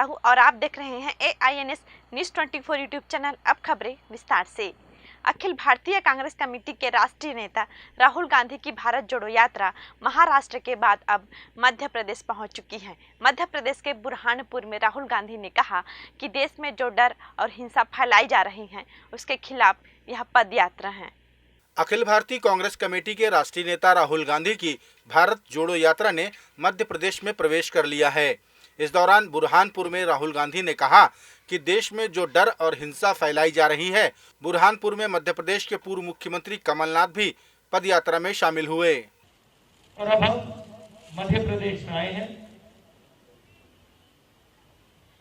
साहू और आप देख रहे हैं AINS न्यूज़ 24 यूट्यूब चैनल। अब खबरें विस्तार से। अखिल भारतीय कांग्रेस कमेटी के राष्ट्रीय नेता राहुल गांधी की भारत जोड़ो यात्रा महाराष्ट्र के बाद अब मध्य प्रदेश पहुंच चुकी है। मध्य प्रदेश के बुरहानपुर में राहुल गांधी ने कहा कि देश में जो डर और हिंसा फैलाई जा रही है उसके खिलाफ यह पद यात्रा है। अखिल भारतीय कांग्रेस कमेटी के राष्ट्रीय नेता राहुल गांधी की भारत जोड़ो यात्रा ने मध्य प्रदेश में प्रवेश कर लिया है। इस दौरान बुरहानपुर में राहुल गांधी ने कहा कि देश में जो डर और हिंसा फैलाई जा रही है। बुरहानपुर में मध्य प्रदेश के पूर्व मुख्यमंत्री कमलनाथ भी पद यात्रा में शामिल हुए। और अब हम मध्य प्रदेश में आए हैं।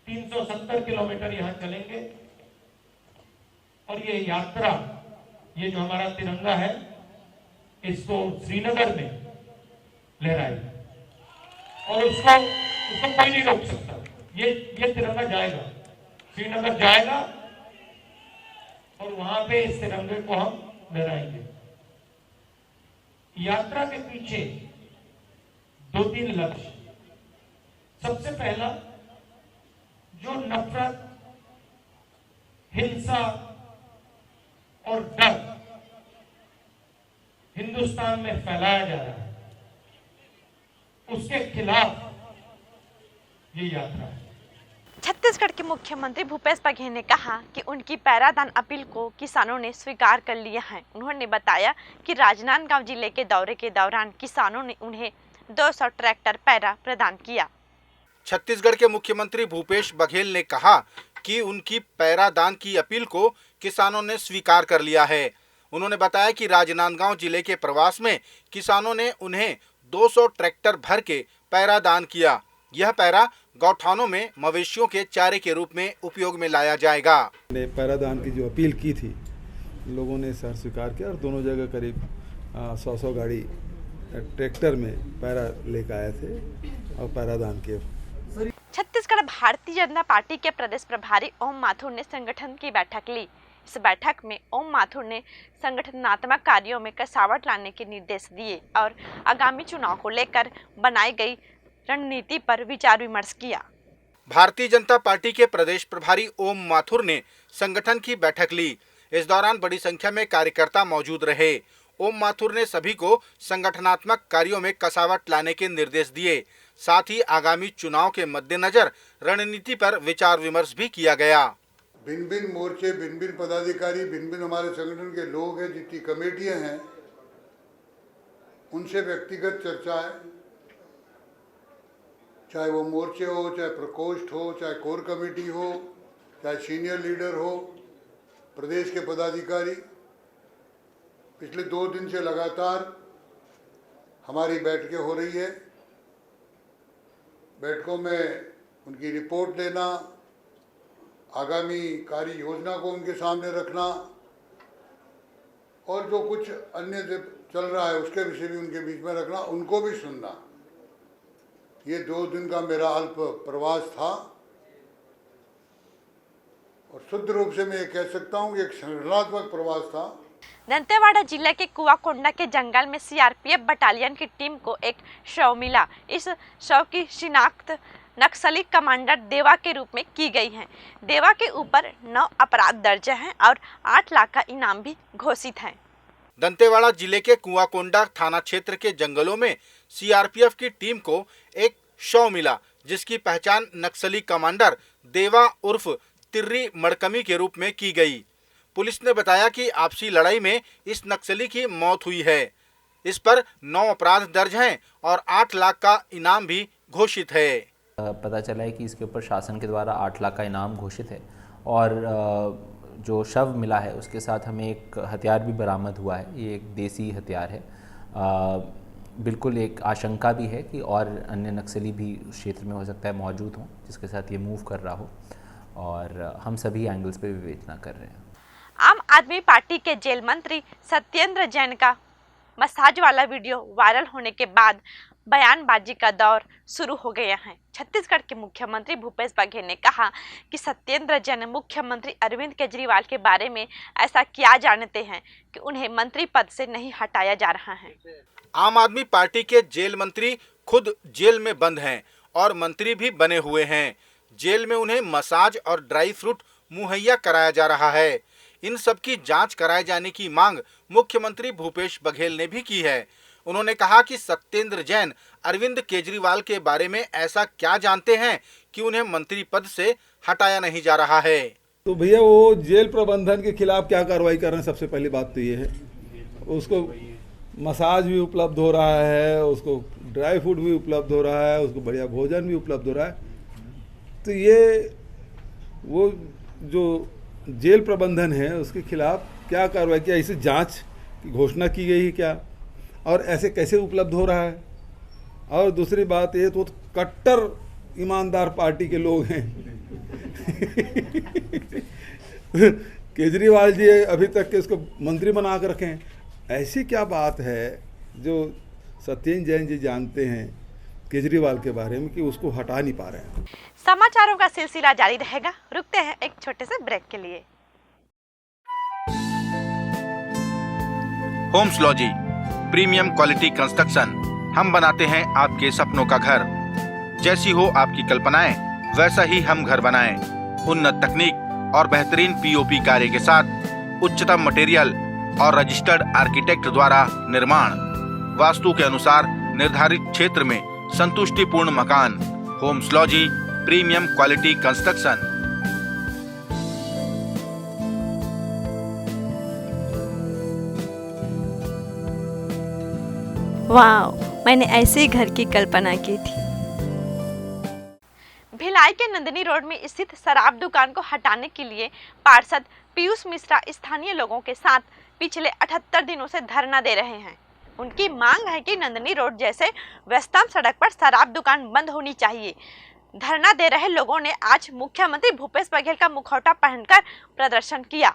370 किलोमीटर यहाँ चलेंगे और ये यात्रा, ये जो हमारा तिरंगा है, इसको श्रीनगर में लहराएगा और उसको कोई नहीं रोक सकता। ये तिरंगा जाएगा, श्रीनगर जाएगा और वहां पे इस तिरंगे को हम लहराएंगे। यात्रा के पीछे 2-3 लक्ष्य। सबसे पहला, जो नफरत, हिंसा और डर हिंदुस्तान में फैलाया जा रहा है, उसके खिलाफ ये यात्रा है। छत्तीसगढ़ के मुख्यमंत्री भूपेश बघेल ने कहा कि उनकी पैरादान अपील को किसानों ने स्वीकार कर लिया है। उन्होंने बताया कि राजनांदगांव जिले के दौरे के दौरान किसानों ने उन्हें 200 ट्रैक्टर पैरा प्रदान किया। छत्तीसगढ़ के मुख्यमंत्री भूपेश बघेल ने कहा कि उनकी पैरादान की अपील को किसानों ने स्वीकार कर लिया है। उन्होंने बताया कि राजनांदगांव जिले के प्रवास में किसानों ने उन्हें 200 ट्रैक्टर भर के पैरादान किया। यह पैरा गौठानों में मवेशियों के चारे के रूप में उपयोग में लाया जाएगा। ने पैरादान की जो अपील की थी, लोगों ने सर स्वीकार किया और दोनों जगह करीब 100 गाड़ी ट्रैक्टर में पैरा लेकर आए थे और पैरादान किए। छत्तीसगढ़ भारतीय जनता पार्टी के प्रदेश प्रभारी ओम माथुर ने संगठन की बैठक ली। इस बैठक में ओम माथुर ने संगठनात्मक कार्यों में कसावट लाने के निर्देश दिए और आगामी चुनाव को लेकर बनाई गई रणनीति पर विचार विमर्श किया। भारतीय जनता पार्टी के प्रदेश प्रभारी ओम माथुर ने संगठन की बैठक ली। इस दौरान बड़ी संख्या में कार्यकर्ता मौजूद रहे। ओम माथुर ने सभी को संगठनात्मक कार्यों में कसावट लाने के निर्देश दिए। साथ ही आगामी चुनाव के मद्देनजर रणनीति पर विचार विमर्श भी किया गया। भिन्न भिन्न मोर्चे, भिन्न भिन्न पदाधिकारी, भिन्न भिन्न हमारे संगठन के लोग हैं, जितनी कमेटियां हैं, उनसे व्यक्तिगत चर्चाएं, चाहे वो मोर्चे हो, चाहे प्रकोष्ठ हो, चाहे कोर कमेटी हो, चाहे सीनियर लीडर हो, प्रदेश के पदाधिकारी, पिछले 2 दिन से लगातार हमारी बैठकें हो रही है। बैठकों में उनकी रिपोर्ट लेना, आगामी कार्य योजना को उनके सामने रखना और जो कुछ अन्य चल रहा है उसके विषय भी उनके बीच में रखना, उनको भी सुनना। ये 2 दिन का मेरा अल्प प्रवास था और शुद्ध रूप से मैं ये कह सकता हूँ कि एक संगठनात्मक प्रवास था। दंतेवाड़ा जिले के कुआकोंडा के जंगल में CRPF बटालियन की टीम को एक शव मिला। इस शव की शिनाख्त नक्सली कमांडर देवा के रूप में की गई है। देवा के ऊपर 9 अपराध दर्ज हैं और 8 लाख का इनाम भी घोषित है। दंतेवाड़ा जिले के कुआकोंडा थाना क्षेत्र के जंगलों में CRPF की टीम को एक शव मिला, जिसकी पहचान नक्सली कमांडर देवा उर्फ तिर्री मड़कमी के रूप में की गई। पुलिस ने बताया कि आपसी लड़ाई में इस नक्सली की मौत हुई है। इस पर 9 अपराध दर्ज हैं और 8 लाख का इनाम भी घोषित है। पता चला है कि इसके ऊपर शासन के द्वारा 8 लाख का इनाम घोषित है और जो शव मिला है उसके साथ हमें एक हथियार भी बरामद हुआ है। ये एक देसी हथियार है। बिल्कुल एक आशंका भी है कि और अन्य नक्सली भी उस क्षेत्र में हो सकता है मौजूद हों जिसके साथ ये मूव कर रहा हो, और हम सभी एंगल्स पे विवेचना कर रहे हैं। आम आदमी पार्टी के जेल मंत्री सत्येंद्र जैन का मसाज वाला वीडियो वायरल होने के बाद बयानबाजी का दौर शुरू हो गया है। छत्तीसगढ़ के मुख्यमंत्री भूपेश बघेल ने कहा कि सत्येंद्र जैन मुख्यमंत्री अरविंद केजरीवाल के बारे में ऐसा क्या जानते हैं कि उन्हें मंत्री पद से नहीं हटाया जा रहा है। आम आदमी पार्टी के जेल मंत्री खुद जेल में बंद हैं और मंत्री भी बने हुए हैं। जेल में उन्हें मसाज और ड्राई फ्रूट मुहैया कराया जा रहा है। इन सब की जांच कराए जाने की मांग मुख्यमंत्री भूपेश बघेल ने भी की है। उन्होंने कहा कि सत्येंद्र जैन अरविंद केजरीवाल के बारे में ऐसा क्या जानते हैं कि उन्हें मंत्री पद से हटाया नहीं जा रहा है। तो भैया वो जेल प्रबंधन के खिलाफ क्या कार्रवाई कर रहे हैं, सबसे पहली बात तो ये है। उसको मसाज भी उपलब्ध हो रहा है, उसको ड्राई फ्रूट भी उपलब्ध हो रहा है, उसको बढ़िया भोजन भी उपलब्ध हो रहा है। तो ये वो जो जेल प्रबंधन है उसके खिलाफ क्या कार्रवाई किया, इसे जांच की घोषणा की गई है क्या, और ऐसे कैसे उपलब्ध हो रहा है। और दूसरी बात ये तो कट्टर ईमानदार पार्टी के लोग हैं केजरीवाल जी अभी तक के उसको मंत्री बना कर रखे हैं। ऐसी क्या बात है जो सत्येंद्र जैन जी जानते हैं केजरीवाल के बारे में कि उसको हटा नहीं पा रहे हैं। समाचारों का सिलसिला जारी रहेगा। रुकते हैं एक छोटे से ब्रेक के लिए। Homeslogy premium quality construction, हम बनाते हैं आपके सपनों का घर। जैसी हो आपकी कल्पनाएं वैसा ही हम घर बनाएं। उन्नत तकनीक और बेहतरीन पीओपी कार्य के साथ उच्चतम मटेरियल और रजिस्टर्ड आर्किटेक्ट द्वारा निर्माण, वास्तु के अनुसार निर्धारित क्षेत्र में संतुष्टिपूर्ण मकान। Homeslogy premium quality construction. वाह, मैंने ऐसे ही घर की कल्पना की थी। भिलाई के नंदिनी रोड में स्थित शराब दुकान को हटाने के लिए पार्षद पीयूष मिश्रा स्थानीय लोगों के साथ पिछले 78 दिनों से धरना दे रहे हैं। उनकी मांग है कि नंदिनी रोड जैसे व्यस्तम सड़क पर शराब दुकान बंद होनी चाहिए। धरना दे रहे लोगों ने आज मुख्यमंत्री भूपेश बघेल का मुखौटा पहनकर प्रदर्शन किया।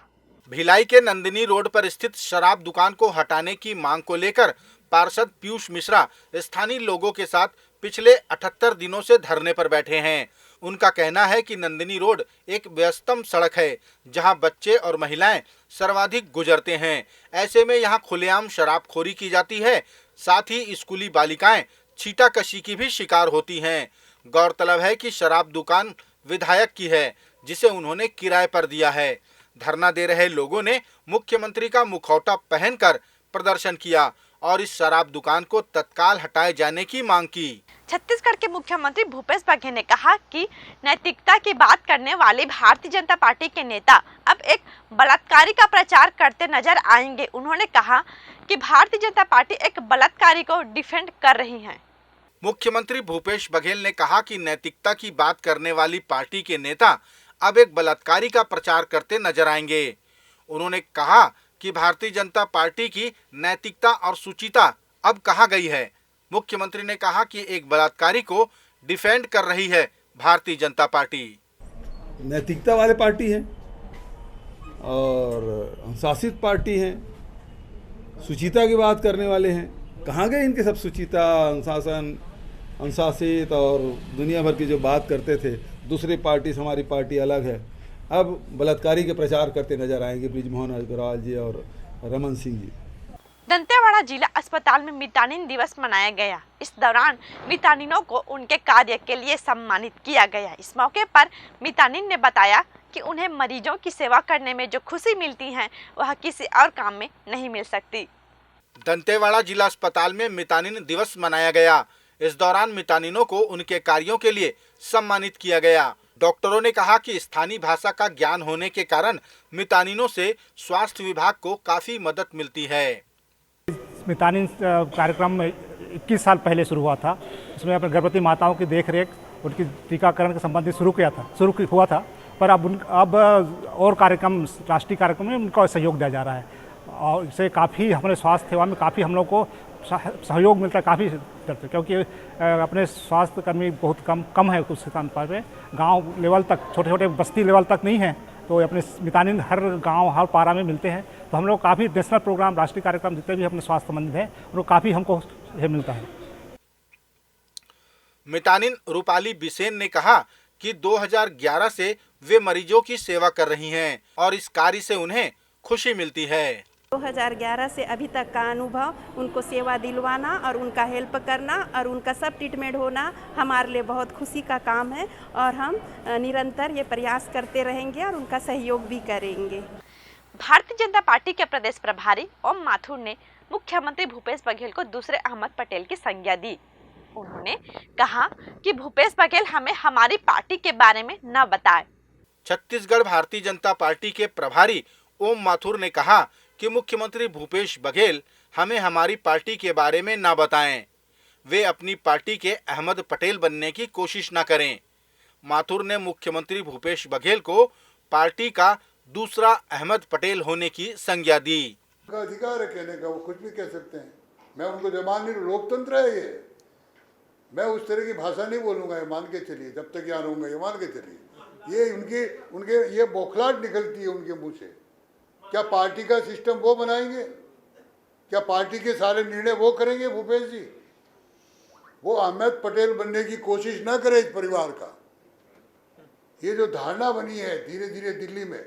भिलाई के नंदिनी रोड पर स्थित शराब दुकान को हटाने की मांग को लेकर पार्षद पीयूष मिश्रा स्थानीय लोगों के साथ पिछले 78 दिनों से धरने पर बैठे हैं। उनका कहना है कि नंदिनी रोड एक व्यस्तम सड़क है जहां बच्चे और महिलाएं सर्वाधिक गुजरते हैं। ऐसे में यहां खुलेआम शराबखोरी की जाती है, साथ ही स्कूली बालिकाएं छीटाकशी की भी शिकार होती हैं। गौरतलब है कि शराब दुकान विधायक की है जिसे उन्होंने किराए पर दिया है। धरना दे रहे लोगों ने मुख्यमंत्री का मुखौटा पहनकर प्रदर्शन किया और इस शराब दुकान को तत्काल हटाए जाने की मांग की। छत्तीसगढ़ के मुख्यमंत्री भूपेश बघेल ने कहा कि नैतिकता की बात करने वाले भारतीय जनता पार्टी के नेता अब एक बलात्कारी का प्रचार करते नजर आएंगे। उन्होंने कहा कि भारतीय जनता पार्टी एक बलात्कारी को डिफेंड कर रही है। मुख्यमंत्री भूपेश बघेल ने कहा कि नैतिकता की बात करने वाली पार्टी के नेता अब एक बलात्कारी का प्रचार करते नजर आएंगे। उन्होंने कहा कि भारतीय जनता पार्टी की नैतिकता और सुचिता अब कहाँ गई है। मुख्यमंत्री ने कहा कि एक बलात्कारी को डिफेंड कर रही है भारतीय जनता पार्टी। नैतिकता वाले पार्टी है और अनुशासित पार्टी है, सुचिता की बात करने वाले हैं। कहाँ गए इनके सब सुचिता, अनुशासन, अनुशासित और दुनिया भर की जो बात करते थे। दूसरी पार्टी से हमारी पार्टी अलग है। अब बलात्कारी के प्रचार करते नजर आएंगे बृजमोहन अग्रवाल जी और रमन सिंह जी। दंतेवाड़ा जिला अस्पताल में मितानिन दिवस मनाया गया। इस दौरान मितानिनों को उनके कार्य के लिए सम्मानित किया गया। इस मौके पर मितानिन ने बताया कि उन्हें मरीजों की सेवा करने में जो खुशी मिलती है वह किसी और काम में नहीं मिल सकती। दंतेवाड़ा जिला अस्पताल में मितानिन दिवस मनाया गया। इस दौरान मितानिनों को उनके कार्यों के लिए सम्मानित किया गया। डॉक्टरों ने कहा कि स्थानीय भाषा का ज्ञान होने के कारण मितानिनों से स्वास्थ्य विभाग को काफी मदद मिलती है। मितानिन कार्यक्रम 21 साल पहले शुरू हुआ था। इसमें अपने गर्भवती माताओं की देखरेख, उनकी टीकाकरण के संबंधित शुरू हुआ था। पर अब और कार्यक्रम, राष्ट्रीय कार्यक्रम में उनका सहयोग दिया जा रहा है और इससे काफ़ी हमारे स्वास्थ्य सेवा में काफ़ी हम लोग को सहयोग मिलता है, काफ़ी करते, क्योंकि अपने स्वास्थ्य कर्मी बहुत कम है कुछ स्थान पर। गांव लेवल तक, छोटे छोटे बस्ती लेवल तक नहीं है, तो अपने मितानिन हर गांव हर पारा में मिलते हैं। तो हम लोग काफ़ी नेशनल प्रोग्राम, राष्ट्रीय कार्यक्रम जितने भी अपने स्वास्थ्य संबंधित हैं उनको काफ़ी हमको मिलता है। मितानिन रूपाली बिसेन ने कहा कि 2011 से वे मरीजों की सेवा कर रही हैं और इस कार्य से उन्हें खुशी मिलती है। 2011 से अभी तक का अनुभव, उनको सेवा दिलवाना और उनका हेल्प करना और उनका सब ट्रीटमेंट होना हमारे लिए बहुत खुशी का काम है और हम निरंतर ये प्रयास करते रहेंगे और उनका सहयोग भी करेंगे। भारतीय जनता पार्टी के प्रदेश प्रभारी ओम माथुर ने मुख्यमंत्री भूपेश बघेल को दूसरे अहमद पटेल की संज्ञा दी। उन्होंने कहा कि भूपेश बघेल हमें हमारी पार्टी के बारे में न बताए। छत्तीसगढ़ भारतीय जनता पार्टी के प्रभारी ओम माथुर ने कहा कि मुख्यमंत्री भूपेश बघेल हमें हमारी पार्टी के बारे में न बताएं। वे अपनी पार्टी के अहमद पटेल बनने की कोशिश न करें। माथुर ने मुख्यमंत्री भूपेश बघेल को पार्टी का दूसरा अहमद पटेल होने की संज्ञा दी। उनका अधिकार है कहने का, वो कुछ भी कह सकते हैं। मैं उनको जमान नहीं, लोकतंत्र है ये। मैं उस तरह की भाषा नहीं बोलूँगा, ये मान के चलिए, जब तक यहाँ रहूँगा ये मान के चलिए। ये उनके ये बौखलाहट निकलती है उनके मुँह से। क्या पार्टी का सिस्टम वो बनाएंगे? क्या पार्टी के सारे निर्णय वो करेंगे? भूपेश जी वो अहमद पटेल बनने की कोशिश न करें इस परिवार का। ये जो धारणा बनी है धीरे धीरे दिल्ली में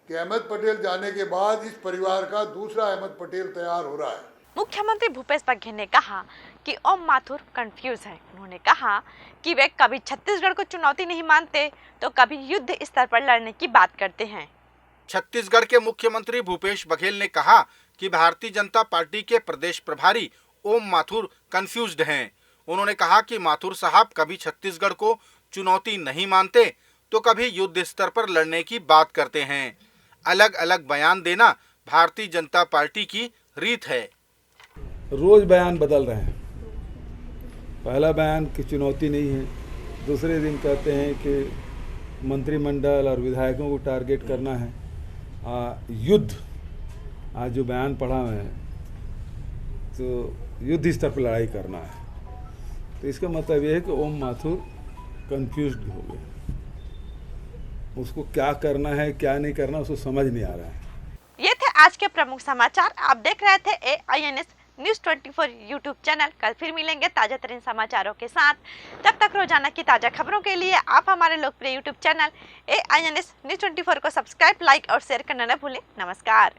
कि अहमद पटेल जाने के बाद इस परिवार का दूसरा अहमद पटेल तैयार हो रहा है। मुख्यमंत्री भूपेश बघेल ने कहा कि ओम माथुर कंफ्यूज है। उन्होंने कहा कि वे कभी छत्तीसगढ़ को चुनौती नहीं मानते तो कभी युद्ध स्तर पर लड़ने की बात करते हैं। छत्तीसगढ़ के मुख्यमंत्री भूपेश बघेल ने कहा कि भारतीय जनता पार्टी के प्रदेश प्रभारी ओम माथुर कंफ्यूज्ड हैं। उन्होंने कहा कि माथुर साहब कभी छत्तीसगढ़ को चुनौती नहीं मानते तो कभी युद्ध स्तर पर लड़ने की बात करते हैं। अलग अलग बयान देना भारतीय जनता पार्टी की रीत है। रोज बयान बदल रहे हैं। पहला बयान की चुनौती नहीं है, दूसरे दिन कहते हैं कि मंत्रिमंडल और विधायकों को टारगेट करना है। युद्ध, आज जो बयान पढ़ा है तो युद्ध स्तर पर लड़ाई करना है। तो इसका मतलब ये है कि ओम माथुर कंफ्यूज्ड हो गए। उसको क्या करना है क्या नहीं करना उसको समझ नहीं आ रहा है। ये थे आज के प्रमुख समाचार। आप देख रहे थे AINS न्यूज़ 24 यूट्यूब चैनल। कल फिर मिलेंगे ताजा तरीन समाचारों के साथ। तब तक रोजाना की ताजा खबरों के लिए आप हमारे लोकप्रिय यूट्यूब चैनल AINS न्यूज़ 24 को सब्सक्राइब, लाइक और शेयर करना न भूलें। नमस्कार।